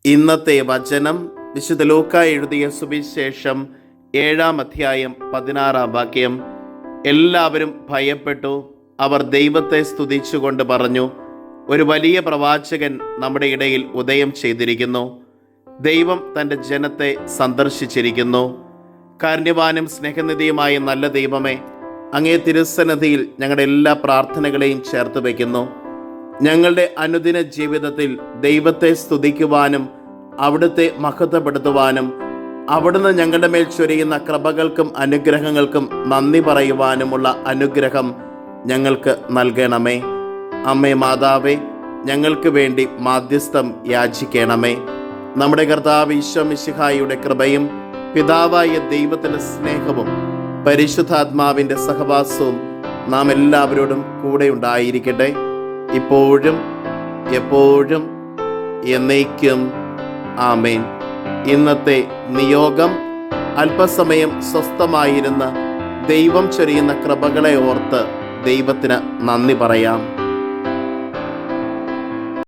ഇന്നത്തെ വചനം വിശുദ്ധ ലൂക്കാ എഴുതിയ സുവിശേഷം 7-ാം അധ്യായം 16-ാം വാക്യം. എല്ലാവരും ഭയപ്പെട്ടു. അവർ ദൈവത്തെ സ്തുതിച്ചുകൊണ്ട് പറഞ്ഞു, ഒരു വലിയ പ്രവാചകൻ നമ്മുടെ ഇടയിൽ ഉദയം ചെയ്തിരിക്കുന്നു. ദൈവം തൻ്റെ ജനത്തെ സന്ദർശിച്ചിരിക്കുന്നു. കാരുണ്യവാനും സ്നേഹനിധിയുമായ നല്ല ദൈവമേ, അങ്ങേ തിരുസന്നിധിയിൽ ഞങ്ങളുടെ എല്ലാ പ്രാർത്ഥനകളെയും ചേർത്ത് വയ്ക്കുന്നു. ഞങ്ങളുടെ അനുദിന ജീവിതത്തിൽ ദൈവത്തെ സ്തുതിക്കുവാനും അവിടുത്തെ മഹത്വപ്പെടുത്തുവാനും അവിടുന്ന് ഞങ്ങളുടെ മേൽ ചൊരിയുന്ന കൃപകൾക്കും അനുഗ്രഹങ്ങൾക്കും നന്ദി പറയുവാനുമുള്ള അനുഗ്രഹം ഞങ്ങൾക്ക് നൽകണമേ. അമ്മേ മാതാവേ, ഞങ്ങൾക്ക് വേണ്ടി മാധ്യസ്ഥം യാചിക്കണമേ. നമ്മുടെ കർത്താവ് ഈശോ മിശിഹായുടെ കൃപയും പിതാവായ ദൈവത്തിൻ്റെ സ്നേഹവും പരിശുദ്ധാത്മാവിൻ്റെ സഹവാസവും നാം എല്ലാവരോടും കൂടെ ഉണ്ടായിരിക്കട്ടെ, ഇപ്പോഴും എപ്പോഴും എന്നേക്കും. ആമേൻ. ഇന്നത്തെ നിയോഗം: അല്പസമയം സ്വസ്ഥമായിരുന്ന ദൈവം ചൊരിയുന്ന കൃപകളെ ഓർത്ത് ദൈവത്തിന് നന്ദി പറയാം.